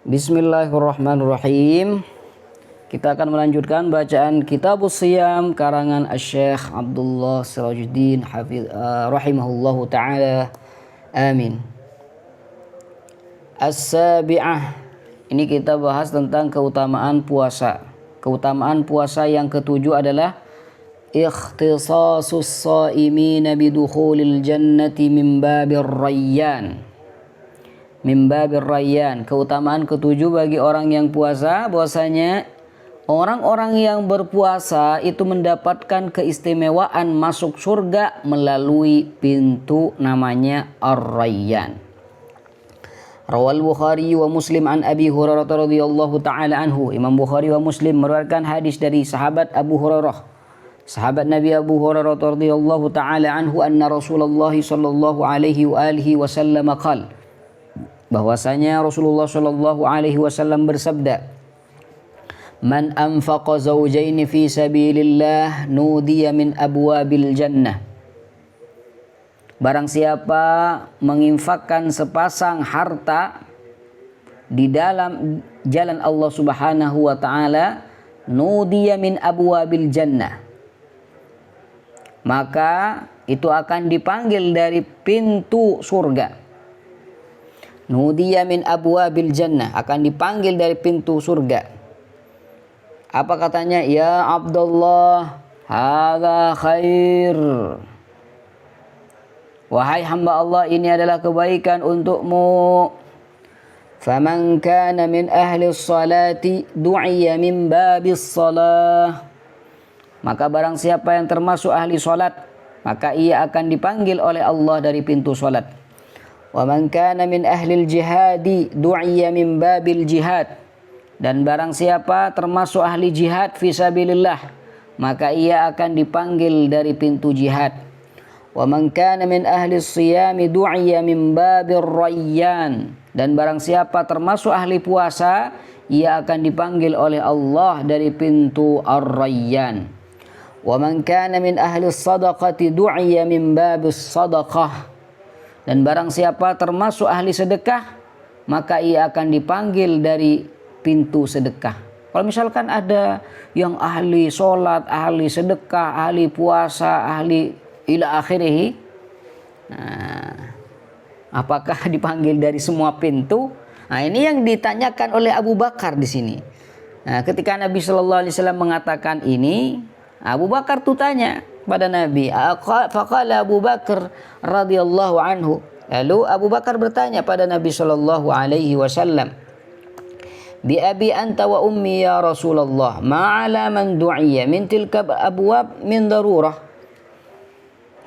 Bismillahirrahmanirrahim. Kita akan melanjutkan bacaan Kitabus Shiyam karangan Asy-Syaikh Abdullah Sirajuddin rahimahullahu taala. Amin. As-sabi'ah. Ini kita bahas tentang keutamaan puasa. Keutamaan puasa yang ketujuh adalah ikhtisasus shaimina bidukhulil jannati min babir rayyan. Min babir rayyan. Keutamaan ketujuh bagi orang yang puasa, bahwasanya orang-orang yang berpuasa itu mendapatkan keistimewaan masuk surga melalui pintu namanya Ar-Rayyan. Rawal Bukhari wa Muslim an Abi Hurairah radhiyallahu taala anhu. Imam Bukhari wa Muslim meriwayatkan hadis dari sahabat Abu Hurairah. Sahabat Nabi Abu Hurairah radhiyallahu taala anhu anna Rasulullah sallallahu alaihi wa alihi wasallam qala, bahwasanya Rasulullah sallallahu alaihi wasallam bersabda, "Man anfaqa zawjaini fi sabilillah nudiya min abwabil jannah." Barang siapa menginfakkan sepasang harta di dalam jalan Allah Subhanahu wa taala, nudiya min abwabil jannah, maka itu akan dipanggil dari pintu surga. Nudiya min abwabil jannah, akan dipanggil dari pintu surga. Apa katanya? Ya Abdullah, hadza khair. Wahai hamba Allah, ini adalah kebaikan untukmu. Faman kana min ahli sholati du'iya min babis shalah. Maka barang siapa yang termasuk ahli salat, maka ia akan dipanggil oleh Allah dari pintu salat. Wa man kana min ahli jihadi du'iya min babil jihad. Dan barang siapa termasuk ahli jihad fisabilillah, maka ia akan dipanggil dari pintu jihad. Wa man kana min ahli siyami du'iya min babir rayyan. Dan barang siapa termasuk ahli puasa, ia akan dipanggil oleh Allah dari pintu Ar-Rayyan. Wa man kana min ahli sadaqati du'iya min babis sadaqah. Dan barang siapa termasuk ahli sedekah, maka ia akan dipanggil dari pintu sedekah. Kalau misalkan ada yang ahli sholat, ahli sedekah, ahli puasa, ahli ila akhirih, nah, apakah dipanggil dari semua pintu? Nah, ini yang ditanyakan oleh Abu Bakar di sini. Nah, ketika Nabi Shallallahu Alaihi Wasallam mengatakan ini, Abu Bakar tuh tanya pada Nabi. Faqala Abu Bakar radhiyallahu anhu. Lalu Abu Bakar bertanya pada Nabi Shallallahu Alaihi Wasallam, bi abi anta wa ummi ya Rasulullah, ma ala man du'iya min tilka abwab min darurah.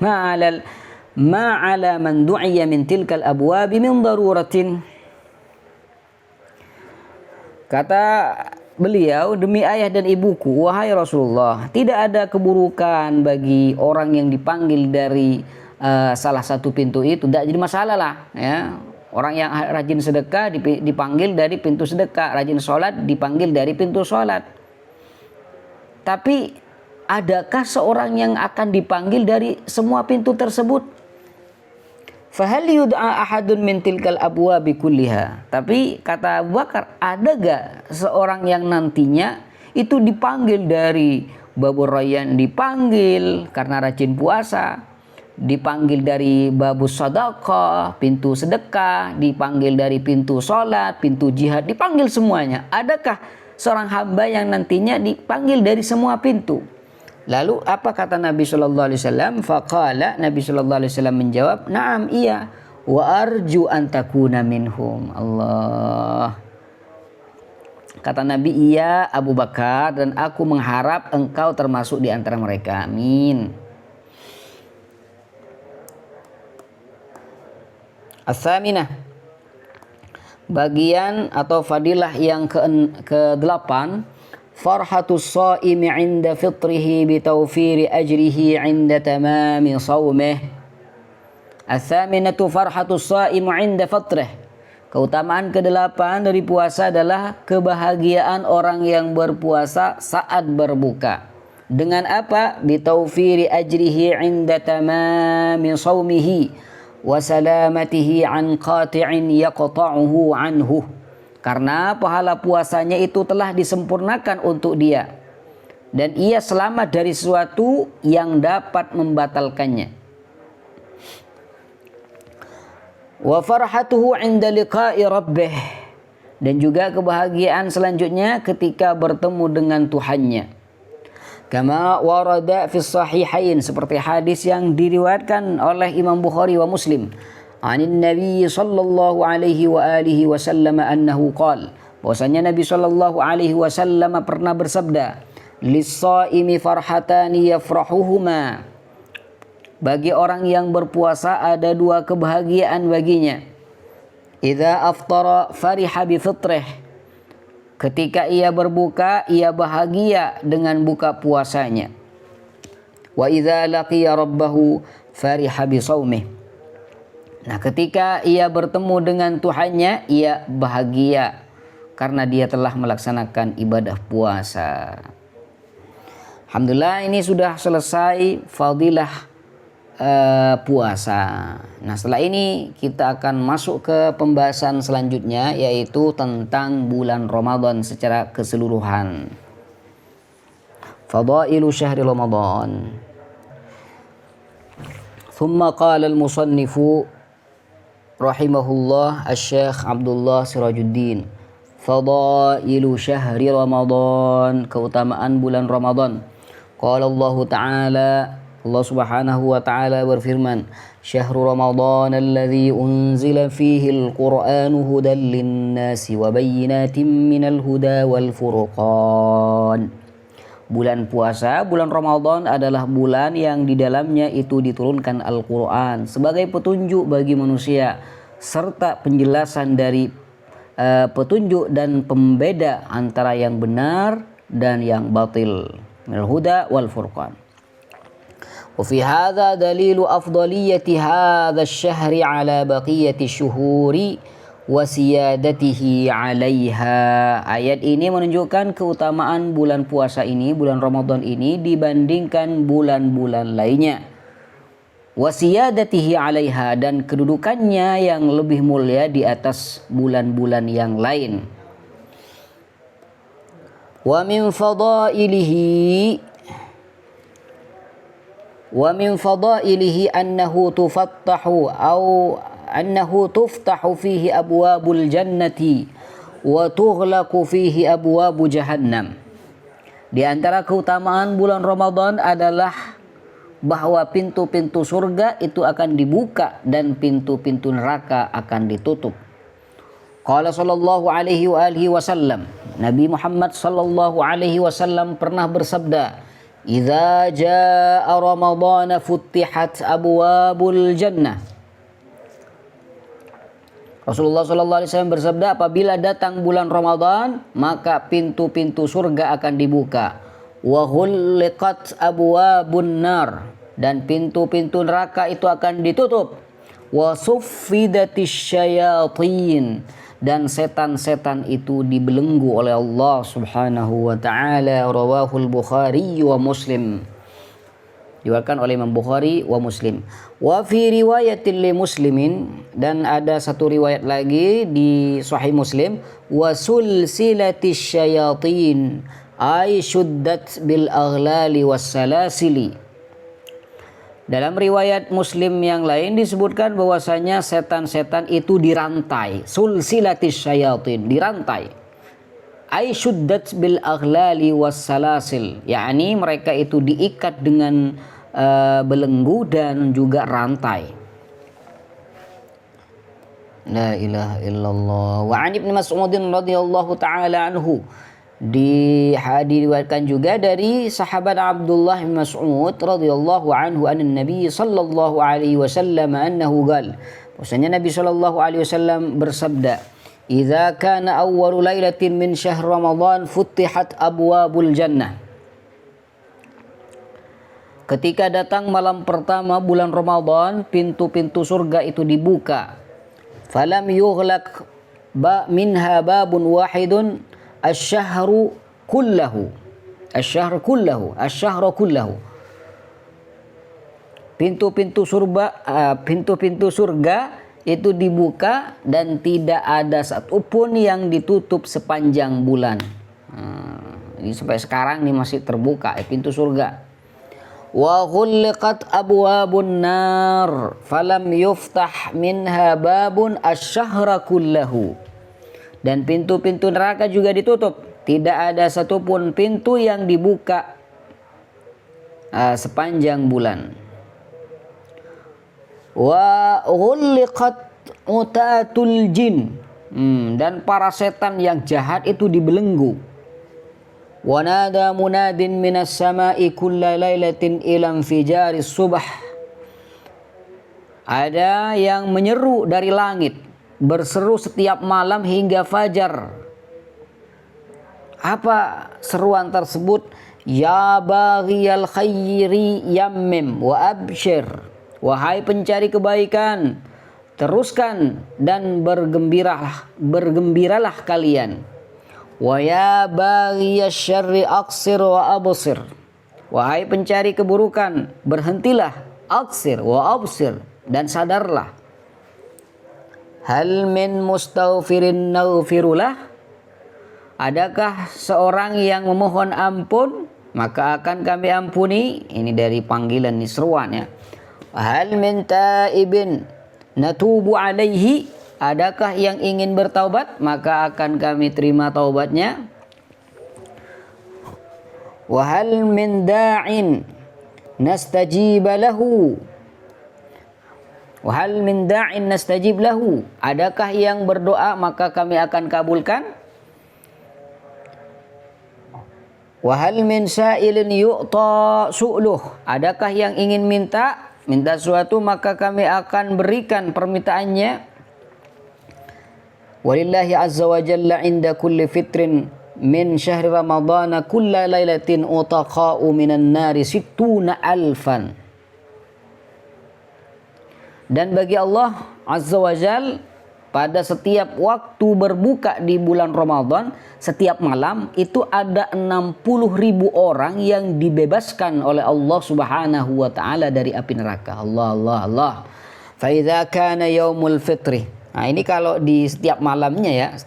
Ma ala man du'iya min tilka abwab min daruratin. Kata beliau, demi ayah dan ibuku, wahai Rasulullah, tidak ada keburukan bagi orang yang dipanggil dari salah satu pintu itu. Tidak jadi masalah lah, ya. Orang yang rajin sedekah dipanggil dari pintu sedekah, rajin sholat dipanggil dari pintu sholat. Tapi adakah seorang yang akan dipanggil dari semua pintu tersebut? Fahal yud'a ahadun min tilkal abwabi kulliha. Tapi kata Abu Bakar, ada gak seorang yang nantinya itu dipanggil dari babur rayyan, dipanggil karena rajin puasa, dipanggil dari babus sadaqah, pintu sedekah, dipanggil dari pintu sholat, pintu jihad, dipanggil semuanya. Adakah seorang hamba yang nantinya dipanggil dari semua pintu? Lalu apa kata Nabi Shallallahu Alaihi Wasallam? Faqala, Nabi Shallallahu Alaihi Wasallam menjawab, naam, iya, wa arju an takuna minhum. Allah. Kata Nabi, iya Abu Bakar, dan aku mengharap engkau termasuk di antara mereka. Amin. As-saminah, bagian atau fadilah yang ke-8, farhatus shaimi 'inda fitrihi bi tawfiri ajrihi 'inda tamami shaumih. Ats-tsaminatu farhatus shaimi 'inda fitrih. Keutamaan ke-8 dari puasa adalah kebahagiaan orang yang berpuasa saat berbuka. Dengan apa? Bi tawfiri ajrihi 'inda tamami shaumihi wa salamatihi 'an qati'in yaqta'uhu 'anhu. karena pahala puasanya itu telah disempurnakan untuk dia dan ia selamat dari sesuatu yang dapat membatalkannya. Wa farhatuhu 'inda liqa'i rabbih, dan juga kebahagiaan selanjutnya ketika bertemu dengan Tuhannya. Kama warada fi sahihain, seperti hadis yang diriwayatkan oleh Imam Bukhari wa Muslim. Anin Nabi sallallahu alaihi wa alihi wasallam annahu qala, bahwasanya Nabi sallallahu alaihi wasallam pernah bersabda, lis-shaimi farhatani yafrahuhuma, bagi orang yang berpuasa ada dua kebahagiaan baginya. Idza aftara fariha bi fitrih, ketika ia berbuka ia bahagia dengan buka puasanya. Wa idza laqiya rabbahu fariha bi shaumih, nah ketika ia bertemu dengan Tuhannya ia bahagia karena dia telah melaksanakan ibadah puasa. Alhamdulillah, ini sudah selesai fadilah puasa. Nah, setelah ini kita akan masuk ke pembahasan selanjutnya, yaitu tentang bulan Ramadan secara keseluruhan. Fadailu syahri Ramadan. Thumma qala al-musannifu rahimahullah Asy-Syaikh Abdullah Sirajuddin, fadailu syahri Ramadan, keutamaan bulan Ramadan. Qala Allah Ta'ala, Allah Subhanahu wa Ta'ala berfirman, Syahrul Ramadan alladzi unzila fihi al-Qur'anu hudan lin-nasi wa bayyinatin minal huda wal furqan. Bulan puasa, bulan Ramadan adalah bulan yang di dalamnya itu diturunkan Al-Qur'an sebagai petunjuk bagi manusia serta penjelasan dari petunjuk dan pembeda antara yang benar dan yang batil. Minal huda wal furqan. وفي هذا دليل أفضلية هذا الشهر على بقية الشهور وسيادته عليها. Ayat ini menunjukkan keutamaan bulan puasa ini, bulan Ramadan ini dibandingkan bulan-bulan lainnya. Wasiyadatihi 'alaiha, dan kedudukannya yang lebih mulia di atas bulan-bulan yang lain. Wa min fadailihi annahu tuftahu fihi abwabul jannati wa tughlaqu fihi abwabu jahannam. Di antara keutamaan bulan Ramadan adalah bahwa pintu-pintu surga itu akan dibuka dan pintu-pintu neraka akan ditutup. Qala sallallahu alaihi wa alihi wasallam, Nabi Muhammad sallallahu alaihi wasallam pernah bersabda, Idza jaa Ramadan futtihat abwabul jannah. Rasulullah sallallahu alaihi wasallam bersabda, apabila datang bulan Ramadan maka pintu-pintu surga akan dibuka. Wa ghulliqat abwabun nar, dan pintu-pintu neraka itu akan ditutup. Wa suffidatisy syayatin, dan setan-setan itu dibelenggu oleh Allah Subhanahu wa Ta'ala. Rawahul Bukhari wa Muslim, diriwayatkan oleh Imam Bukhari wa Muslim. Wa fi riwayatil li Muslimin, dan ada satu riwayat lagi di Sahih Muslim, wa sulsilatisy syayatin ay syuddat bil aghlali was salasili. Dalam riwayat Muslim yang lain disebutkan bahwasanya setan-setan itu dirantai, sulsilatis syayatin, dirantai. Ay syuddat bil aghlali was salasil, yakni mereka itu diikat dengan belenggu dan juga rantai. La ilaha illallah. Wa 'an Ibnu Mas'ud radhiyallahu taala anhu, diriwayatkan juga dari sahabat Abdullah bin Mas'ud radhiyallahu anhu anan Nabi sallallahu alaihi wasallam annahu qala, bahwasanya Nabi sallallahu alaihi wasallam bersabda, idza kana awwalu lailatin min syahr Ramadan futtihat abwabul jannah. Ketika datang malam pertama bulan Ramadan, pintu-pintu surga itu dibuka. Falam yughlaq minha babun wahidun asy-syahru kullahu. Pintu-pintu surga itu dibuka dan tidak ada satupun yang ditutup sepanjang bulan. Ini sampai sekarang ini masih terbuka pintu surga. Wa ghulqat abwabun nar falam yuftah minha babun asy-syahra kullahu. Dan pintu-pintu neraka juga ditutup, tidak ada satupun pintu yang dibuka sepanjang bulan. Wa ghulqat utatul jin, dan para setan yang jahat itu dibelenggu. Wa nada munadin minas sama'i kulla lailatin ila infijaris subh. Ada yang menyeru dari langit, berseru setiap malam hingga fajar. Apa seruan tersebut? Ya baghiyal khairi yammim wa abshir. Wahai pencari kebaikan, teruskan dan bergembiralah kalian. Wa ya baghiyasy syarri aqsir wa absir. Wahai pencari keburukan, berhentilah, aqsir wa absir, dan sadarlah. Hal min mustaghfirin naghfirulah. Adakah seorang yang memohon ampun, maka akan kami ampuni. Ini dari panggilan nih, seruan ya. Hal min taibin natubu alaihi. Adakah yang ingin bertaubat, maka akan kami terima taubatnya. Wa hal min da'in nastajib lahu. Wa hal min da'in nastajib lahu. Adakah yang berdoa maka kami akan kabulkan. Wa hal min sa'ilin yu'ta su'luh. Adakah yang ingin minta sesuatu maka kami akan berikan permintaannya. Walillahi azza wa jalla inda kulli fitrin min syahri ramadhana kulla lailatin utaqa'u minan nari sittuna alfan. Dan bagi Allah azza wa jalla pada setiap waktu berbuka di bulan Ramadan, setiap malam itu ada 60.000 orang yang dibebaskan oleh Allah subhanahu wa ta'ala dari api neraka. Allah. Fa idza kana yaumul fitri. Nah ini kalau di setiap malamnya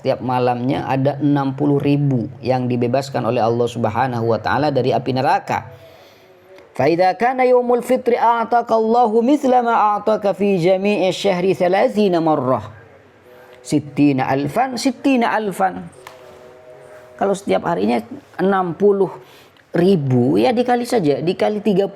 ada 60.000 yang dibebaskan oleh Allah subhanahu wa ta'ala dari api neraka. Fa idza kana yaumul fitri a'taka Allahu mithla ma a'taka fi jami'i syahri 30 marrah. 60 alfan. Kalau setiap harinya 60.000 ya dikali saja, dikali 30.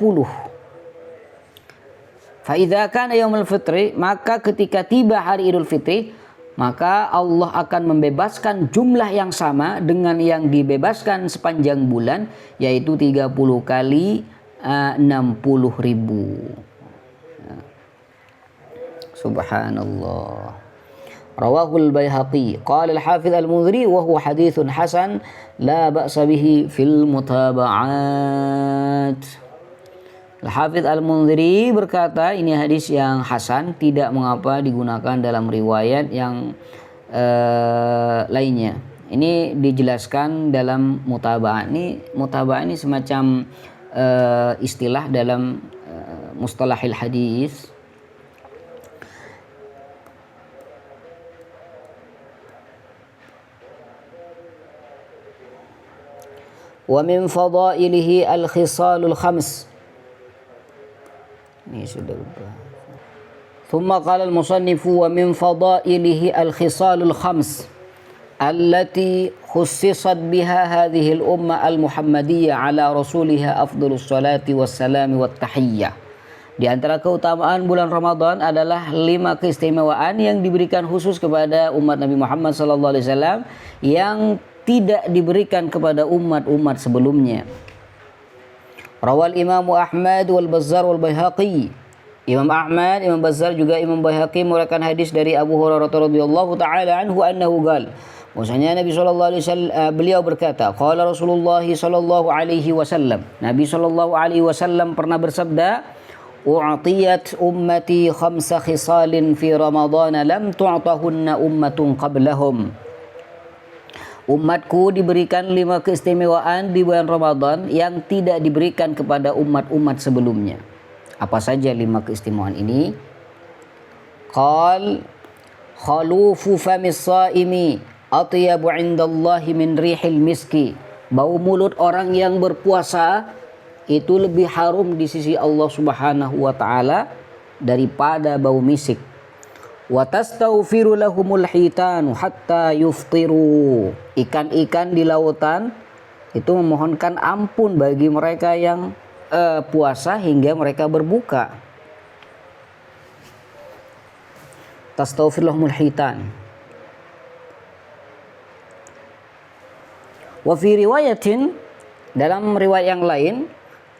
Fa'idha kana yaumul fitri, maka ketika tiba hari Idul Fitri, maka Allah akan membebaskan jumlah yang sama dengan yang dibebaskan sepanjang bulan, yaitu 30 kali 60.000. Subhanallah. Rawahul Baihaqi. Qala al-Hafidz al-Mundhiri wa huwa haditsun hasan la ba'sa bihi fil mutaba'at. Al-Hafidz Al-Mundhiri berkata ini hadis yang hasan, tidak mengapa digunakan dalam riwayat yang lainnya. Ini dijelaskan dalam mutaba'ah. Mutaba'ah ini semacam istilah dalam mustalahil hadis. Wa min fadailihi al-khisalul khams. Ini sudah berbahas. Thumma qala al-musannifu wa min fadailihi al-khisalul khams allati khussisat biha hadhihi al-umma al-muhammadiyah ala rasuliha afdhalus salati wassalam wat tahiyyah. Di antara keutamaan bulan Ramadan adalah 5 keistimewaan yang diberikan khusus kepada umat Nabi Muhammad SAW yang tidak diberikan kepada umat-umat sebelumnya. Rawal Imam Ahmad wal Bazzar wal Baihaqi. Imam Ahmad, Imam Bazzar juga Imam Baihaqi meriwayatkan hadis dari Abu Hurairah radhiyallahu taala anhu annahu qala. Maksudnya Nabi sallallahu alaihi wasallam beliau berkata, qala Rasulullah sallallahu alaihi wasallam. Nabi sallallahu alaihi wasallam pernah bersabda, "U'tiyat ummati khamsa khisalin fi Ramadhan lam tu'tahunna ummatun qablahum." Umatku diberikan 5 keistimewaan di bulan Ramadan yang tidak diberikan kepada umat-umat sebelumnya. Apa saja 5 keistimewaan ini? Qal Khalufu famis saimi atyabu 'indallahi min rihil miski. Bau mulut orang yang berpuasa itu lebih harum di sisi Allah Subhanahu wa taala daripada bau misik. Wa tastaghfiru lahumul hitanu hatta yuftiru. Ikan-ikan di lautan itu memohonkan ampun bagi mereka yang puasa hingga mereka berbuka. Tastaghfir lahumul hitan. Wa fi riwayatin, dalam riwayat yang lain,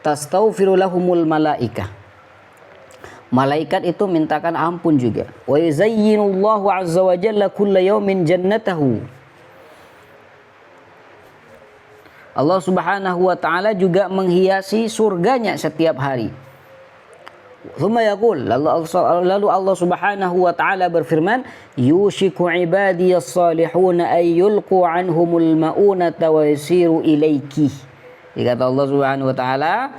tastaghfiru lahumul malaikah. Malaikat itu mintakan ampun juga. Wa yuzayyinullahu azza wa jalla kulla yawmin jannatahu. Allah Subhanahu wa taala juga menghiasi surganya setiap hari. Thumma yaqul, lalu Allah Subhanahu wa taala berfirman, yushiku ibadiyas salihun ay yulqu anhumul maunata wa yasiru ilaiki. Kata Allah Subhanahu wa taala,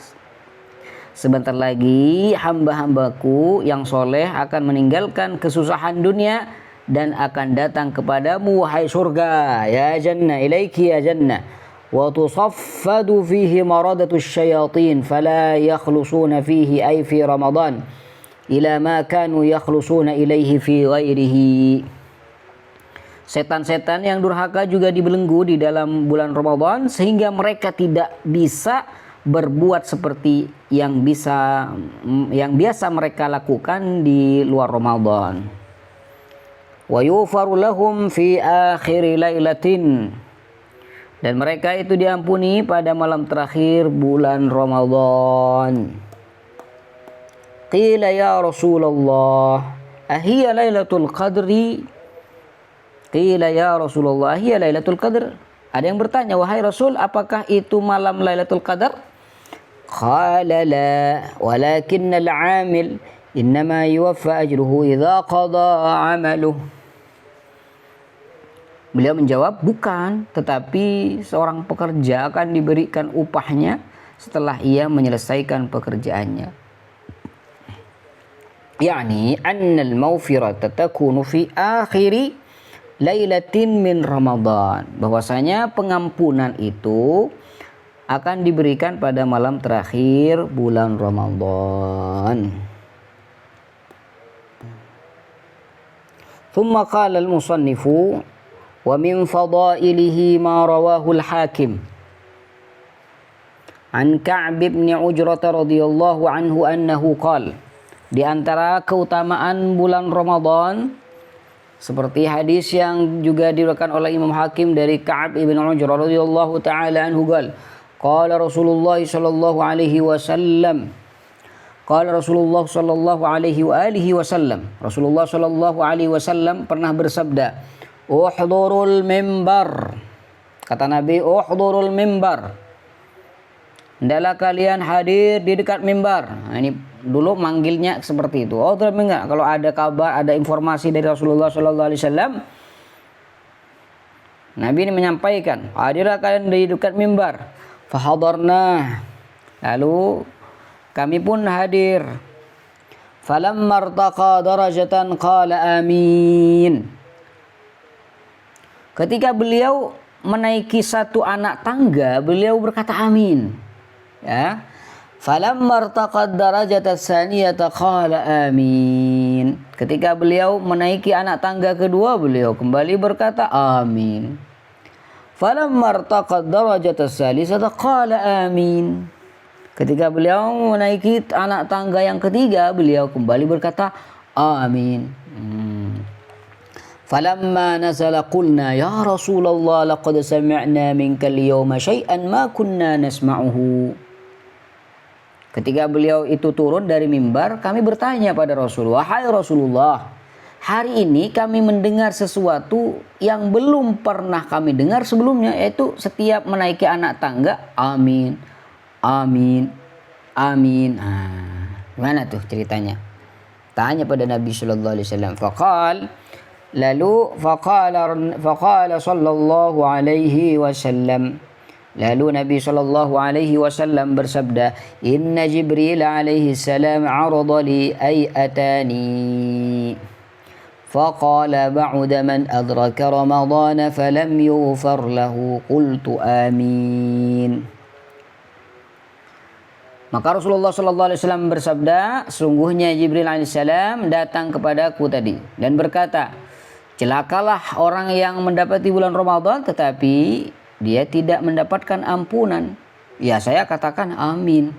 sebentar lagi hamba-hambaku yang soleh akan meninggalkan kesusahan dunia dan akan datang kepadamu wahai surga. Ya jannah, ilaiki ya jannah. Wa tusaffadu fihi maradatus syayatin fala yakhlusuna fihi ay fi Ramadan ila ma kanu yakhlusuna ilaihi fi ghairihi. Setan-setan yang durhaka juga dibelenggu di dalam bulan Ramadan sehingga mereka tidak bisa berbuat seperti yang biasa mereka lakukan di luar Ramadan. Wa yufaru lahum fi akhir lailatin, dan mereka itu diampuni pada malam terakhir bulan Ramadan. Qila ya Rasulullah ahiya lailatul qadri? Qila ya Rasulullah ahiya lailatul qadr? Ada yang bertanya, wahai Rasul, apakah itu malam Lailatul Qadar? Qala la, walakinna al-'amil innama yuwaffa ajruhu idza qada 'amaluh. Beliau menjawab, bukan, tetapi seorang pekerja akan diberikan upahnya setelah ia menyelesaikan pekerjaannya. Yani anna al-maghfirata takunu fi akhiri lailatin min Ramadan. Bahwasanya pengampunan itu akan diberikan pada malam terakhir bulan Ramadan. Thumma qala al-musannifu wa min fadailihi ma rawahu al-Hakim an Ka'b bin Ujrah radhiyallahu anhu annahu qala. Di antara keutamaan bulan Ramadan seperti hadis yang juga diriwayatkan oleh Imam Hakim dari Ka'b bin Ujrah radhiyallahu taala anhu qala Rasulullah sallallahu alaihi wasallam, qala Rasulullah sallallahu alaihi wa alihi wasallam, Rasulullah sallallahu alaihi wasallam pernah bersabda, uhdurul mimbar, kata Nabi, uhdurul mimbar, hendaklah kalian hadir di dekat mimbar. Nah, ini dulu manggilnya seperti itu. Oh, tapi enggak, kalau ada kabar, ada informasi dari Rasulullah sallallahu alaihi wasallam, Nabi ini menyampaikan, hadirlah kalian di dekat mimbar. Fahadarna, lalu kami pun hadir. Falamma irtaqa darajatan qala amin. Ketika beliau menaiki satu anak tangga, beliau berkata amin. Ya. Falamma irtaqa darajatan tsaniyata qala amin. Ketika beliau menaiki anak tangga kedua, beliau kembali berkata amin. Falamma irtaqa darajatan tsalisata qala amin. Ketika beliau menaiki anak tangga yang ketiga, beliau kembali berkata amin. Falamma nazala qulna ya Rasulullah laqad sami'na minka al-yawma syai'an ma kunna nasma'uhu. Ketika beliau itu turun dari mimbar, kami bertanya pada Rasulullah, wahai Rasulullah, hari ini kami mendengar sesuatu yang belum pernah kami dengar sebelumnya, yaitu setiap menaiki anak tangga amin, amin, amin. Gimana tuh ceritanya? Tanya pada Nabi sallallahu alaihi wasallam. Faqala sallallahu alaihi wasallam. Lalu Nabi sallallahu alaihi wasallam bersabda, inna Jibril alaihi salam 'arada li ay atani فقال بعد من أدرك رمضان فلم يغفر له قلت آمين. Maka Rasulullah SAW bersabda, sungguhnya Jibril alaihissalam datang kepadaku tadi dan berkata, celakalah orang yang mendapati bulan Ramadan tetapi dia tidak mendapatkan ampunan. Ya, saya katakan amin.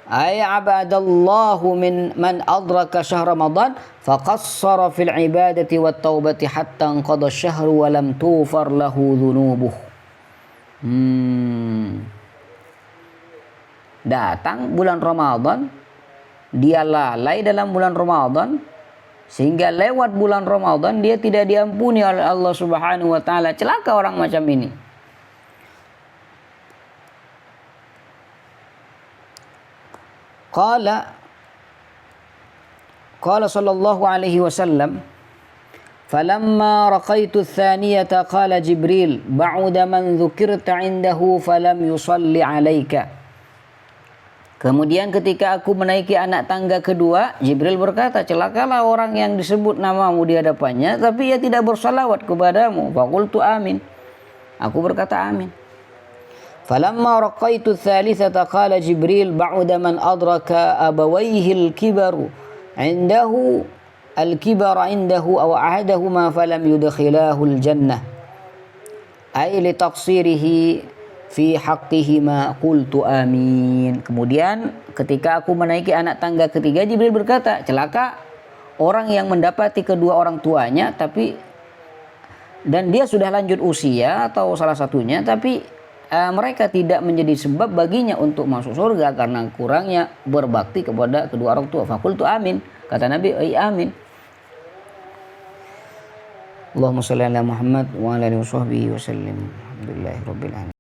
Ay abadallahu man adraka syahr Ramadan faqassara fil ibadati wat taubati hatta anqadha asy-syahru wa lam tufar lahu dhunubuh. Datang bulan Ramadan, dia lalai dalam bulan Ramadan, sehingga lewat bulan Ramadan dia tidak diampuni oleh Allah Subhanahu wa taala. Celaka orang macam ini. Qala sallallahu alaihi wasallam, falamma raqaitu ats-tsaniyata qala Jibril ba'uda man dzukirta 'indahu falam yusalli 'alaika. Kemudian ketika aku menaiki anak tangga kedua, Jibril berkata, celakalah orang yang disebut namamu di hadapannya, tapi ia tidak bersalawat kepadamu. Faqultu amin. Aku berkata amin. Falamma raqaitu ats-tsalitsata qala Jibril ba'uda man adraka abawayhi al-kibaru 'indahu al-kibara 'indahu aw ahadahuma falam yudkhilahu al-jannah. Ay li taqsirihi fi haqqihima qultu amin. Kemudian ketika aku menaiki anak tangga ketiga, Jibril berkata, celaka orang yang mendapati kedua orang tuanya dan dia sudah lanjut usia atau salah satunya, tapi mereka tidak menjadi sebab baginya untuk masuk surga karena kurangnya berbakti kepada kedua orang tua. Faqultu amin. Kata Nabi, amin. Allahumma shalli ala Muhammad wa ala alihi wasallim. Alhamdulillahirabbil alamin.